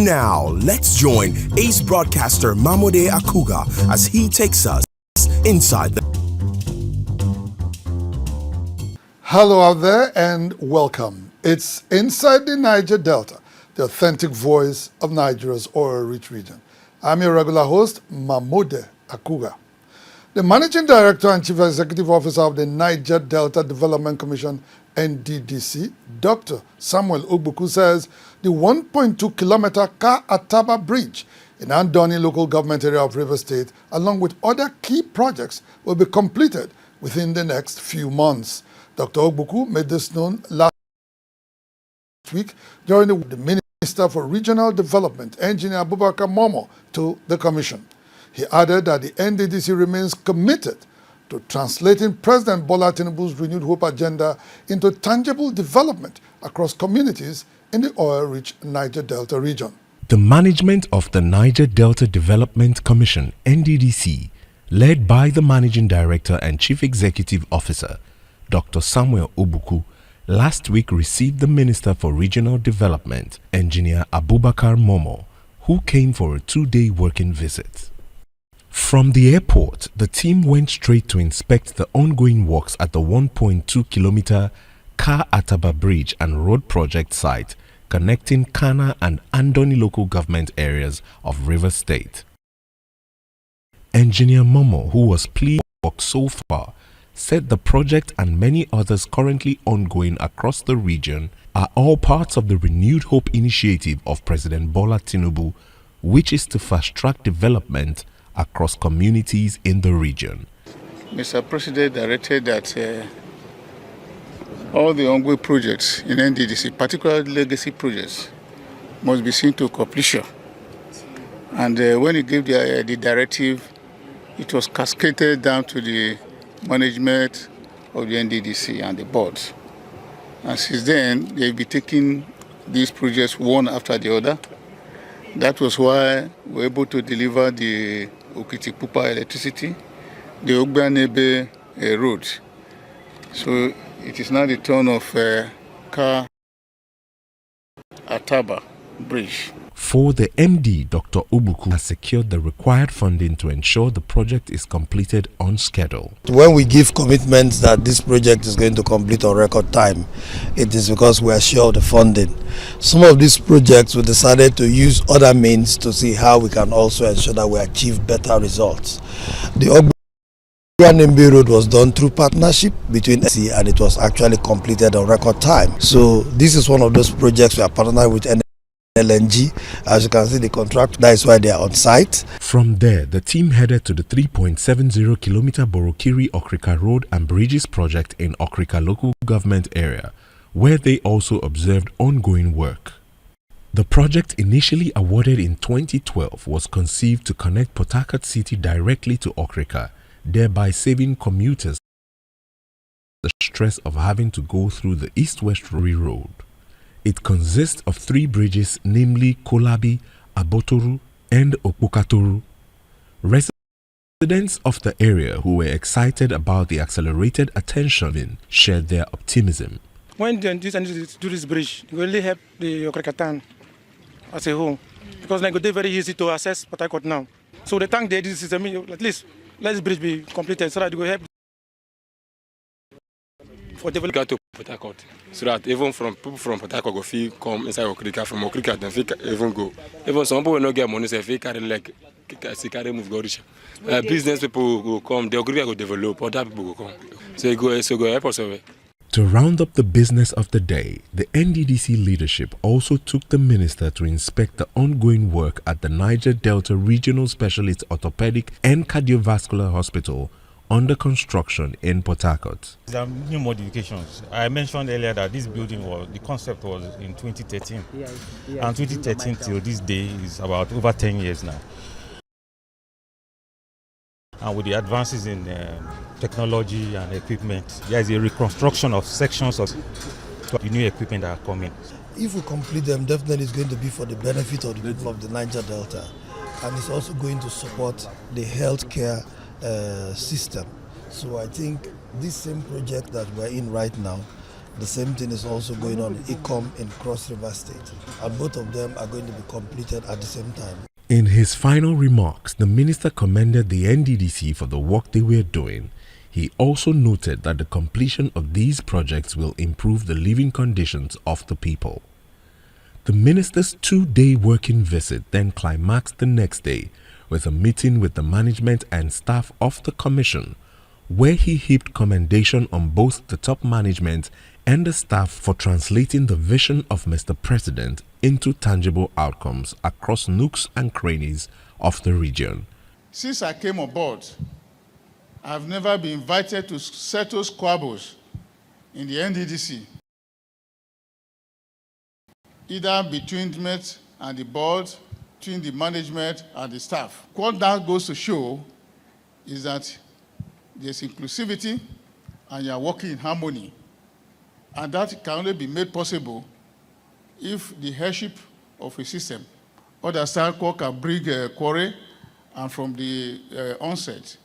Now, let's join ace broadcaster MAMODE AKUGHA as he takes us inside the... Hello out there and welcome. It's Inside the Niger Delta, the authentic voice of Nigeria's oil-rich region. I'm your regular host, MAMODE AKUGHA. The Managing Director and Chief Executive Officer of the Niger Delta Development Commission, NDDC, Dr. Samuel Ogbuku, says the 1.2-kilometer Ka-Ataba Bridge in Andoni local government area of Rivers State, along with other key projects, will be completed within the next few months. Dr. Ogbuku made this known last week during the Minister for Regional Development, Engineer Abubakar Momo, to the Commission. He added that the NDDC remains committed to translating President Bola Tinubu's renewed hope agenda into tangible development across communities in the oil-rich Niger Delta region. The management of the Niger Delta Development Commission, NDDC, led by the Managing Director and Chief Executive Officer, Dr. Samuel Ogbuku, last week received the Minister for Regional Development, Engineer Abubakar Momo, who came for a 2-day working visit. From the airport, the team went straight to inspect the ongoing works at the 1.2-kilometer Ka-Ataba Bridge and Road project site connecting Kana and Andoni local government areas of Rivers State. Engineer Momo, who was pleased with work so far, said the project and many others currently ongoing across the region are all parts of the Renewed Hope initiative of President Bola Tinubu, which is to fast-track development across communities in the region. Mr. President directed that all the ongoing projects in NDDC, particularly legacy projects, must be seen to completion. And when he gave the directive, it was cascaded down to the management of the NDDC and the board. And since then, they've been taking these projects one after the other. That was why we were able to deliver the Okitipupa electricity, the Ogbanebe road. So it is now the turn of Ka-Ataba Bridge. For the MD, Dr. Ogbuku has secured the required funding to ensure the project is completed on schedule. When we give commitments that this project is going to complete on record time, it is because we are sure of the funding. Some of these projects we decided to use other means to see how we can also ensure that we achieve better results. The Ogbanebe Road was done through partnership between NDDC and it was actually completed on record time. So this is one of those projects we are partnering with LNG. As you can see, the contract, that is why they are on site. From there, the team headed to the 3.70-kilometer Borokiri-Okrika Road and Bridges project in Okrika local government area, where they also observed ongoing work. The project, initially awarded in 2012, was conceived to connect Port Harcourt City directly to Okrika, thereby saving commuters the stress of having to go through the east-west road. It consists of 3 bridges, namely Kolabi, Abotoru, and Okpokatoru. Residents of the area who were excited about the accelerated attention shared their optimism. When they do this bridge, it will really help the Okrika town as a whole, because it's very easy to access Port Harcourt now. So the tank this system, at least let this bridge be completed so that it will help for development to Port Harcourt, so that even from people from Port Harcourt go feel come inside Okrika, from Okrika then even go. Even some people will not get money, so if they carry like carry move go rich. Business people will come, the Okrika will develop, other people will come. So it go help us away. To round up the business of the day, the NDDC leadership also took the minister to inspect the ongoing work at the Niger Delta Regional Specialist Orthopedic and Cardiovascular Hospital under construction in Port Harcourt. There are new modifications. I mentioned earlier that this building the concept was in 2013. And 2013 till this day is about over 10 years now. And with the advances in technology and equipment, there is a reconstruction of sections of the new equipment that are coming. If we complete them, definitely it's going to be for the benefit of the people of the Niger Delta. And it's also going to support the healthcare system. So I think this same project that we're in right now The same thing is also going on in Ikom in Cross River State, and both of them are going to be completed at the same time. In his final remarks, the minister commended the NDDC for the work they were doing. He also noted that the completion of these projects will improve the living conditions of the people. The minister's 2-day working visit then climaxed the next day with a meeting with the management and staff of the commission, where he heaped commendation on both the top management and the staff for translating the vision of Mr. President into tangible outcomes across nooks and crannies of the region. Since I came on board, I've never been invited to settle squabbles in the NDDC, either between the and the board, between the management and the staff. What that goes to show is that there's inclusivity and you're working in harmony. And that can only be made possible if the headship of a system, other side can bring a quarry, and from the onset,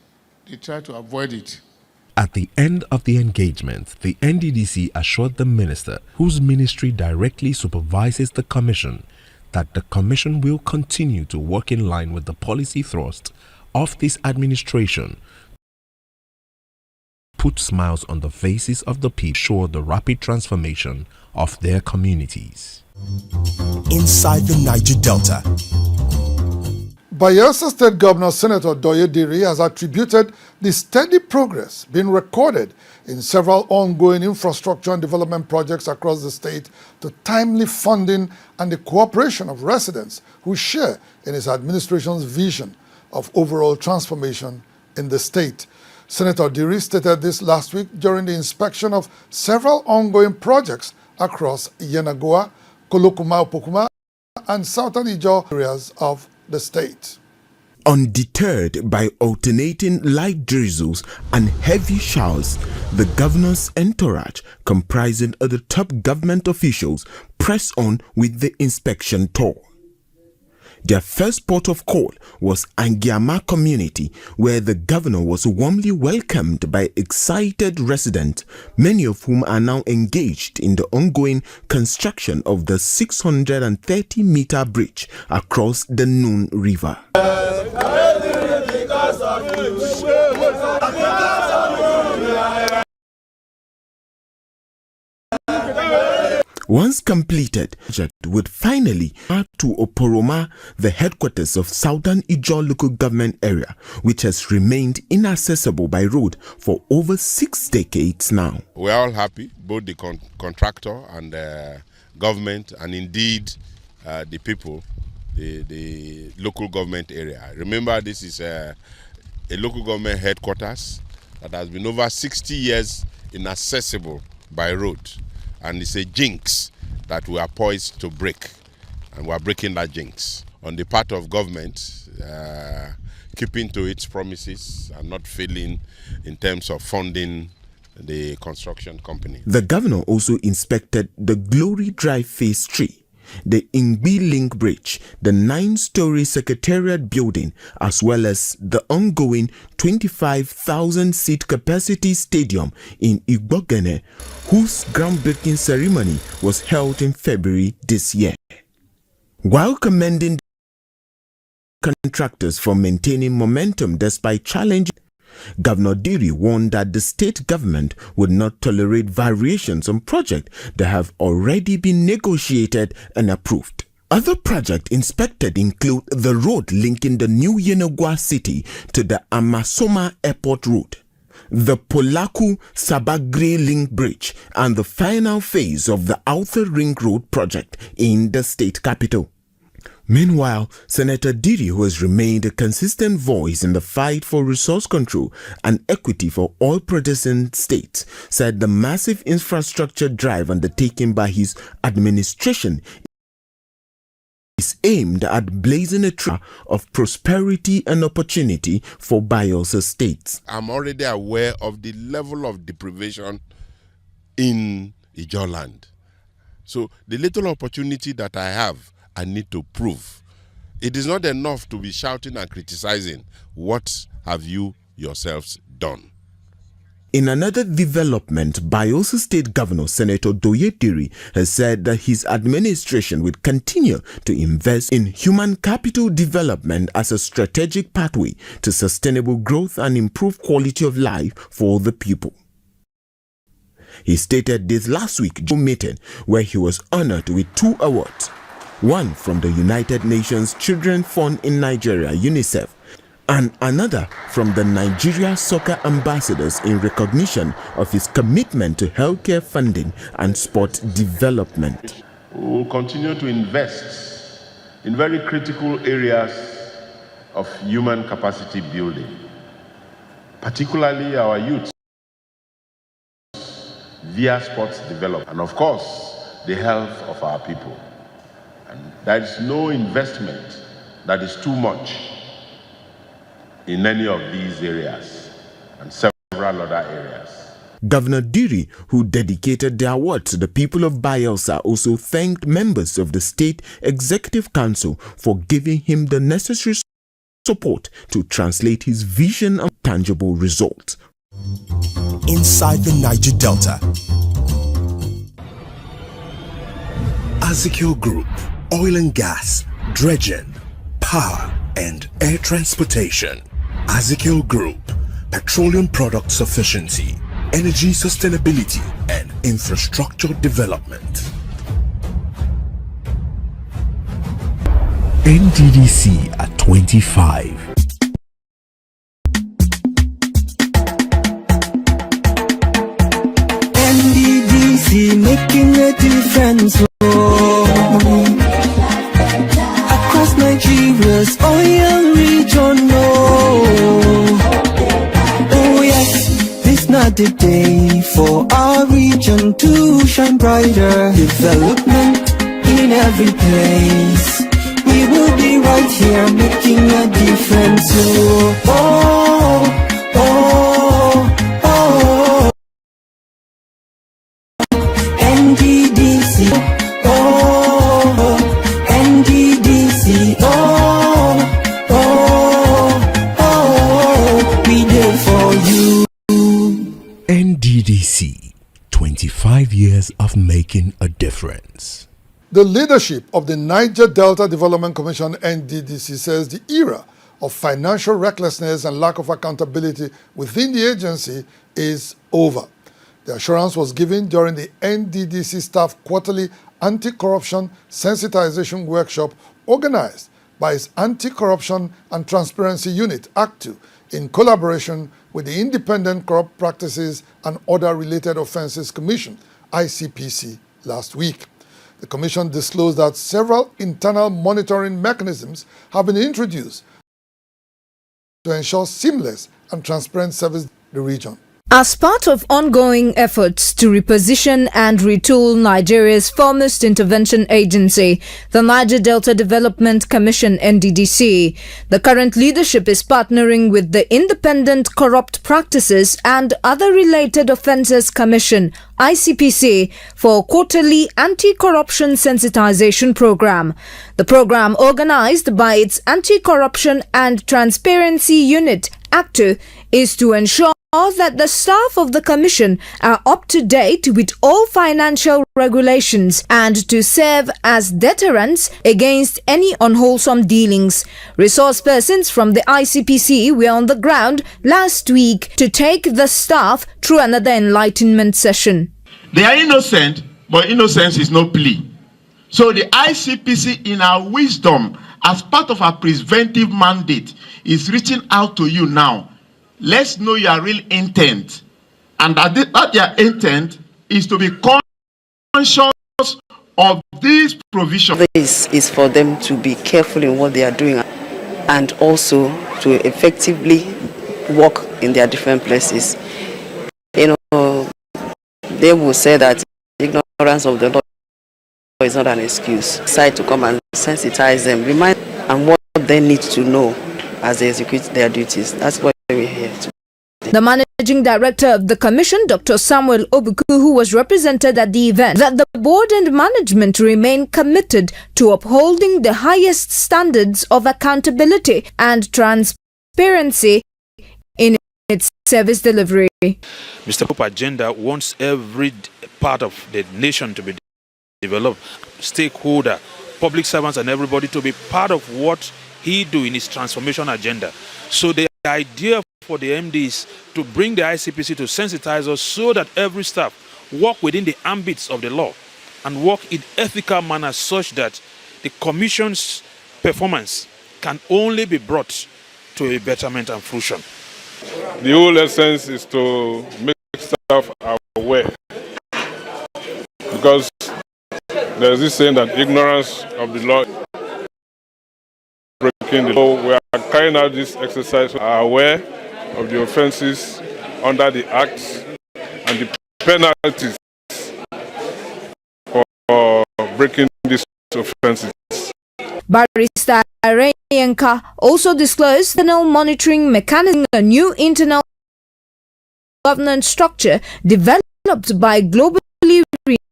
they try to avoid it. At the end of the engagement, the NDDC assured the minister, whose ministry directly supervises the commission, that the commission will continue to work in line with the policy thrust of this administration, put smiles on the faces of the people, show the rapid transformation of their communities. Inside the Niger Delta. Bayelsa State Governor Senator Doye Diri has attributed the steady progress being recorded in several ongoing infrastructure and development projects across the state to timely funding and the cooperation of residents who share in his administration's vision of overall transformation in the state. Senator Diri stated this last week during the inspection of several ongoing projects across Yenagoa, Kolokuma-Opokuma, and southern Ijaw areas of the state. Undeterred by alternating light drizzles and heavy showers, the governor's entourage, comprising other top government officials, pressed on with the inspection tour. Their first port of call was Angiama community, where the governor was warmly welcomed by excited residents, many of whom are now engaged in the ongoing construction of the 630-meter bridge across the Noon River. Once completed, the project would finally add to Oporoma, the headquarters of Southern Ijaw local government area, which has remained inaccessible by road for over 6 decades now. We are all happy, both the contractor and government, and indeed the people, the local government area. Remember, this is a local government headquarters that has been over 60 years inaccessible by road. And it's a jinx that we are poised to break, and we are breaking that jinx. On the part of government, keeping to its promises and not failing in terms of funding the construction company. The governor also inspected the Glory Drive Phase 3, the Ingbi Link Bridge, the 9-story Secretariat building, as well as the ongoing 25,000-seat capacity stadium in Igbogene, whose groundbreaking ceremony was held in February this year. While commending contractors for maintaining momentum despite challenges, Governor Diri warned that the state government would not tolerate variations on projects that have already been negotiated and approved. Other projects inspected include the road linking the new Yenagoa city to the Amasoma Airport Road, the Polaku-Sabagre Link Bridge, and the final phase of the Outer Ring Road project in the state capital. Meanwhile, Senator Diri, who has remained a consistent voice in the fight for resource control and equity for all producing states, said the massive infrastructure drive undertaken by his administration is aimed at blazing a trail of prosperity and opportunity for Bayelsa states. I'm already aware of the level of deprivation in Ijaw land. So the little opportunity that I have, I need to prove. It is not enough to be shouting and criticizing. What have you yourselves done? In another development, Bayelsa State Governor Senator Doyediri has said that his administration will continue to invest in human capital development as a strategic pathway to sustainable growth and improved quality of life for the people. He stated this last week during a meeting where he was honored with 2 awards, one from the United Nations Children Fund in Nigeria, UNICEF, and another from the Nigeria Soccer Ambassadors in recognition of his commitment to healthcare funding and sport development. We will continue to invest in very critical areas of human capacity building, particularly our youth, via sports development, and of course, the health of our people. And there is no investment that is too much in any of these areas and several other areas. Governor Diri, who dedicated the award to the people of Bayelsa, also thanked members of the State Executive Council for giving him the necessary support to translate his vision and tangible results. Inside the Niger Delta, AKUGHA Group, oil and gas, dredging, power and air transportation. AKUGHA Group, petroleum product sufficiency, energy sustainability and infrastructure development. NDDC at 25. NDDC making a difference across Nigeria's oil region. Oh yes, this not the day for our region to shine brighter. Development in every place. We will be right here making a difference. Oh, oh, oh, oh. NDDC, oh, NDDC, oh, oh, oh, we there for you. NDDC, 25 years of making a difference. The leadership of the Niger Delta Development Commission, NDDC, says the era of financial recklessness and lack of accountability within the agency is over. The assurance was given during the NDDC staff quarterly anti-corruption sensitization workshop organized by its Anti-Corruption and Transparency Unit, AKTU, in collaboration with the Independent Corrupt Practices and Other Related Offences Commission, ICPC, last week. The Commission disclosed that several internal monitoring mechanisms have been introduced to ensure seamless and transparent service in the region. As part of ongoing efforts to reposition and retool Nigeria's foremost intervention agency, the Niger Delta Development Commission (NDDC), the current leadership is partnering with the Independent Corrupt Practices and Other Related Offences Commission (ICPC) for a quarterly anti-corruption sensitization program. The program, organized by its Anti-Corruption and Transparency Unit (AKTU), is to ensure that the staff of the Commission are up to date with all financial regulations and to serve as deterrents against any unwholesome dealings. Resource persons from the ICPC were on the ground last week to take the staff through another enlightenment session. They are innocent, but innocence is no plea. So the ICPC, in our wisdom, as part of our preventive mandate, is reaching out to you now. Let's know your real intent. And that your intent is to be conscious of these provisions. This is for them to be careful in what they are doing and also to effectively work in their different places. You know, they will say that ignorance of the law is not an excuse. Decide to come and sensitize them, remind them what they need to know as they execute their duties. That's what we're here to. The managing director of the commission, Dr. Samuel Obuku, who was represented at the event, that the board and management remain committed to upholding the highest standards of accountability and transparency in its service delivery. Mr. Pope agenda wants every part of the nation to be developed, stakeholder, public servants and everybody to be part of what he do in his transformation agenda. So the idea for the MD is to bring the ICPC to sensitize us so that every staff work within the ambits of the law and work in ethical manner such that the commission's performance can only be brought to a betterment and fruition. The whole essence is to make staff aware, because there's this saying that ignorance of the law breaking the law. We are carrying out this exercise, are aware of the offences under the Act and the penalties for breaking these offences. Barrister Renyenka also disclosed the internal monitoring mechanism, a new internal governance structure developed by globally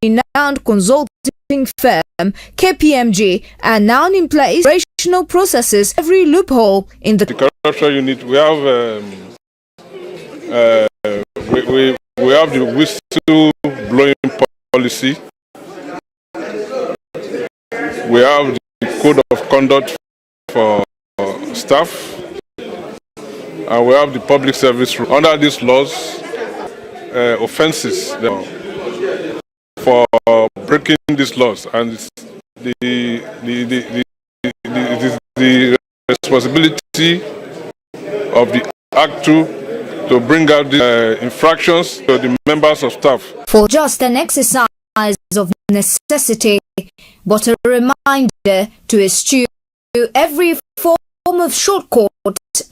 renowned consulting firm KPMG, and now in place operational processes every loophole in the corruption unit. We have we have the whistle blowing policy. We have the code of conduct for staff, and we have the public service rule. Under these laws, offences for breaking these laws, and it's the responsibility of the AKUGHA to bring out the infractions to the members of staff. For just an exercise of necessity, but a reminder to eschew every form of shortcut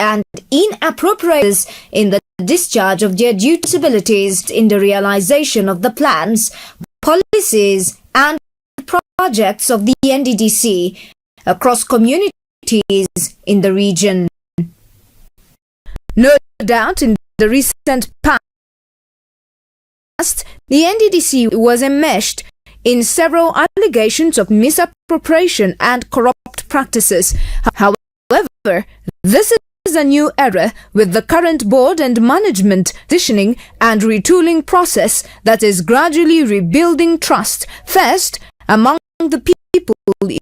and inappropriate in the discharge of their duties in the realization of the plans, policies and projects of the NDDC across communities in the region. No doubt in the recent past, the NDDC was enmeshed in several allegations of misappropriation and corrupt practices. However, this is a new era with the current board and management positioning and retooling process that is gradually rebuilding trust, first among the people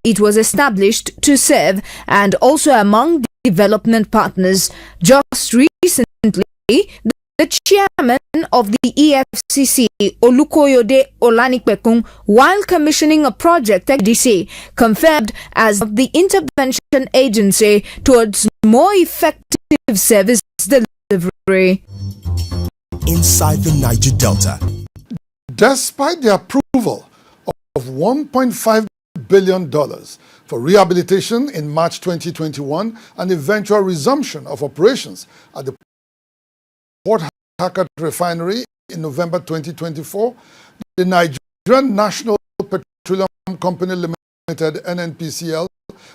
it was established to serve and also among development partners. Just recently, the chairman of the EFCC, Olukoyode Olanipekun, while commissioning a project NDDC, confirmed as the intervention agency towards more effective service delivery. Inside the Niger Delta. Despite the approval of $1.5 billion for rehabilitation in March 2021 and eventual resumption of operations at the Port Harcourt refinery in November 2024, the Nigerian National Petroleum Company Limited, NNPCL,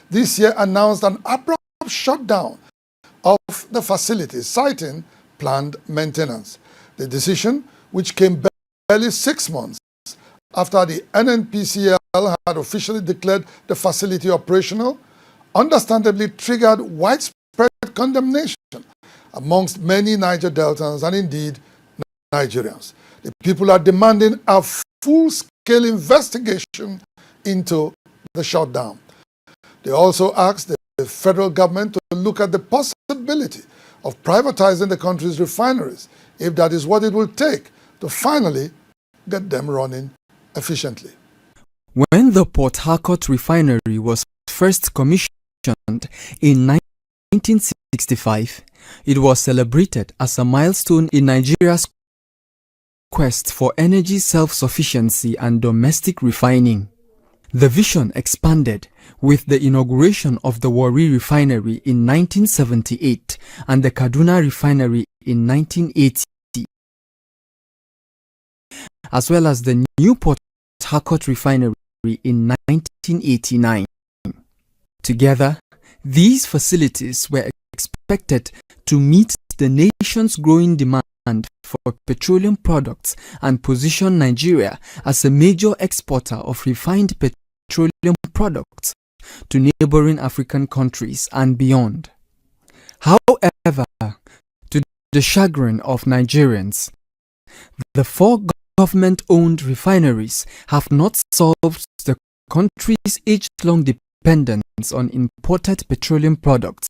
this year announced an abrupt shutdown of the facility, citing planned maintenance. The decision, which came barely 6 months after the NNPCL had officially declared the facility operational, understandably triggered widespread condemnation amongst many Niger Deltans and indeed Nigerians. The people are demanding a full-scale investigation into the shutdown. They also asked the federal government to look at the possibility of privatizing the country's refineries, if that is what it will take to finally get them running efficiently. When the Port Harcourt refinery was first commissioned in 1965, it was celebrated as a milestone in Nigeria's quest for energy self-sufficiency and domestic refining. The vision expanded with the inauguration of the Warri refinery in 1978 and the Kaduna refinery in 1980, as well as the new Port Harcourt refinery in 1989. Together, these facilities were expected to meet the nation's growing demand for petroleum products and position Nigeria as a major exporter of refined petroleum products to neighboring African countries and beyond. However, to the chagrin of Nigerians. The 4 government-owned refineries have not solved the country's age-long dependence on imported petroleum products.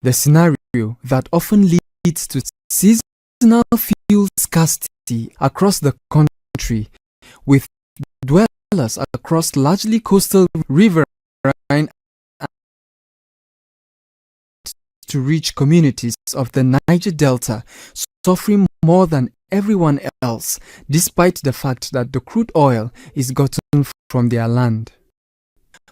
The scenario that often leads to seasonal fuel scarcity across the country, with dwellers across largely coastal riverine to rich communities of the Niger Delta suffering more than everyone else, despite the fact that the crude oil is gotten from their land.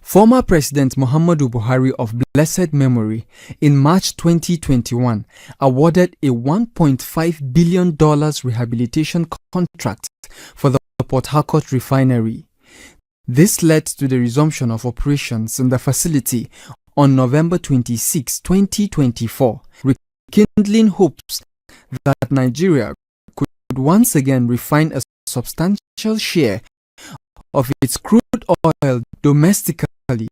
Former President Muhammadu Buhari of blessed memory, in March 2021, awarded a $1.5 billion rehabilitation contract for the Port Harcourt refinery. This led to the resumption of operations in the facility on November 26, 2024, rekindling hopes that Nigeria could once again refine a substantial share of its crude oil domestically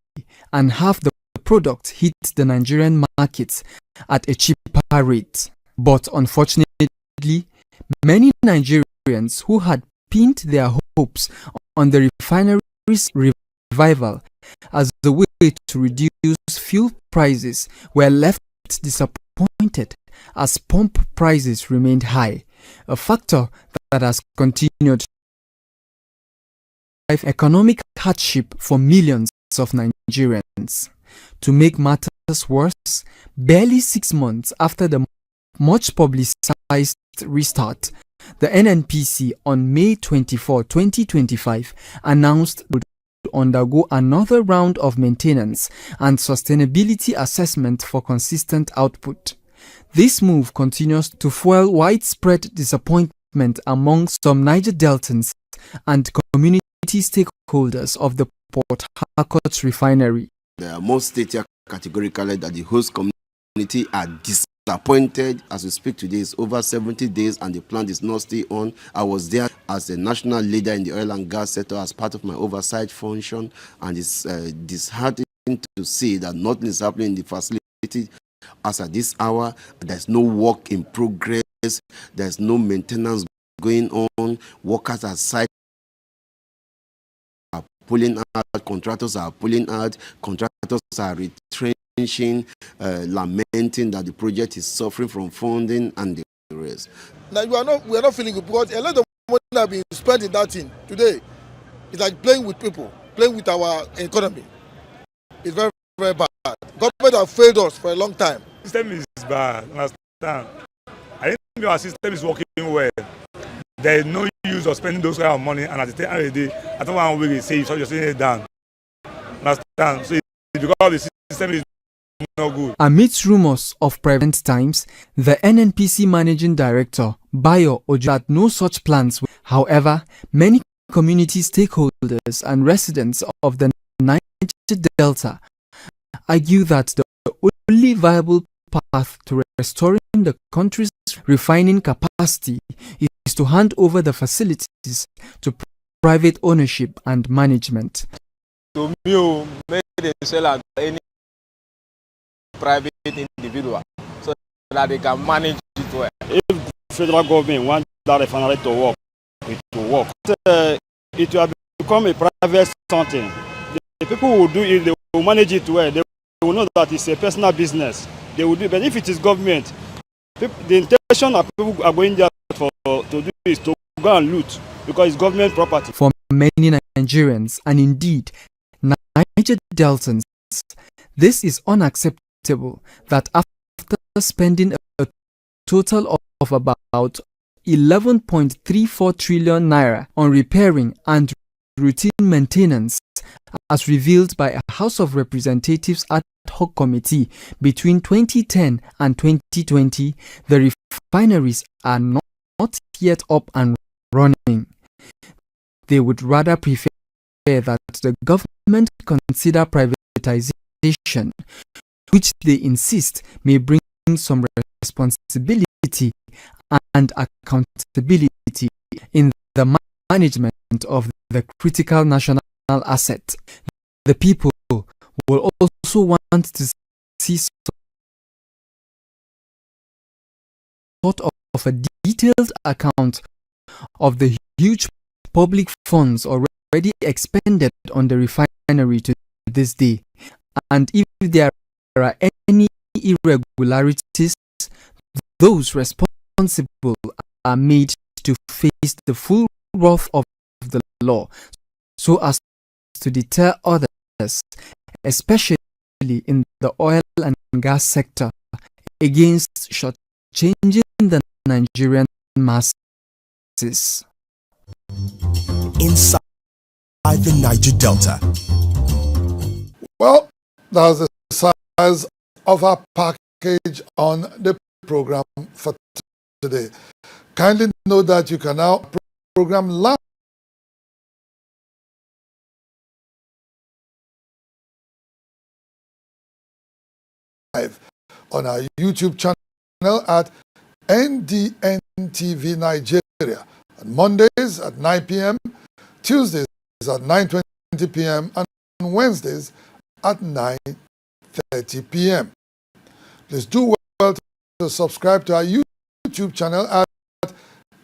and have the product hit the Nigerian markets at a cheaper rate. But unfortunately, many Nigerians who had pinned their hopes on the refinery's revival as the way to reduce fuel prices were left disappointed as pump prices remained high, a factor that has continued to drive economic hardship for millions of Nigerians. To make matters worse, barely 6 months after the much publicized restart, the NNPC on May 24, 2025 announced it would undergo another round of maintenance and sustainability assessment for consistent output. This move continues to fuel widespread disappointment among some Niger Deltans and community stakeholders of the Port Harcourt refinery. Most states here categorically that the host community are disappointed. As we speak today, it's over 70 days and the plant is not still on. I was there as a national leader in the oil and gas sector as part of my oversight function, and it's disheartening to see that nothing is happening in the facility as at this hour. There's no work in progress, there's no maintenance going on, workers are site pulling out, contractors are pulling out, contractors are retrenching, lamenting that the project is suffering from funding and the rest. Now we are not feeling good because a lot of money have been spent in that thing today. It's like playing with people, playing with our economy. It's very, very bad. Government have failed us for a long time. System is bad, understand? I think our system is working well. There is no use of spending those kind of money, and at the end of the day, I don't want to say you're sitting it down. Understand? So it's because the system is not good. Amidst rumors of prevent times, the NNPC managing director, Bayo Ojo, had no such plans. However, many community stakeholders and residents of the Niger Delta argue that the only viable path to restoring the country's refining capacity is to hand over the facilities to private ownership and management. To me, may they sell at any private individual so that they can manage it well. If the federal government wants that refinery to work, it will work. It will become a private something. The people who do it, they will manage it well. They will know that it's a personal business. They will do. But if it is government, the intention of people are going there to do is to go and loot because it's government property. For many Nigerians and indeed Niger Deltans, this is unacceptable that after spending a total of about 11.34 trillion naira on repairing and routine maintenance, as revealed by a House of Representatives ad hoc committee between 2010 and 2020, the refineries are not yet up and running. They would rather prefer that the government consider privatization, which they insist may bring some responsibility and accountability in the management of the critical national asset. The people will also want to see of a detailed account of the huge public funds already expended on the refinery to this day. And if there are any irregularities, those responsible are made to face the full wrath of the law, so as to deter others, especially in the oil and gas sector, against shortchanging the Nigerian masses. Inside the Niger Delta. Well, that's the size of our package on the program for today. Kindly note that you can now program live on our YouTube channel at NDNTV Nigeria on Mondays at 9 p.m., Tuesdays at 9:20 p.m. and Wednesdays at 9:30 p.m. Please do well to subscribe to our YouTube channel at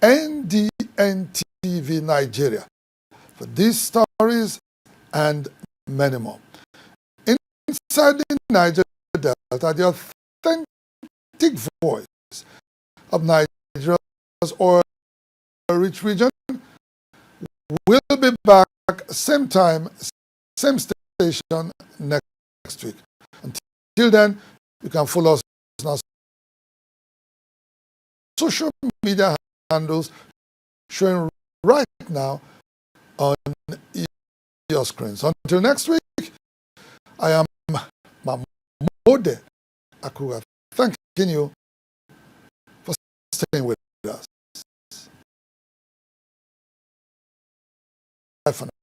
NDNTV Nigeria for these stories and many more. Inside the Niger Delta, the authentic voice of Nigeria's oil-rich region, will be back same time, same station next week. Until then, you can follow us on our social media handles showing right now on your screens. Until next week, I am MAMODE AKUGHA, thanking you for staying with us. Bye for now.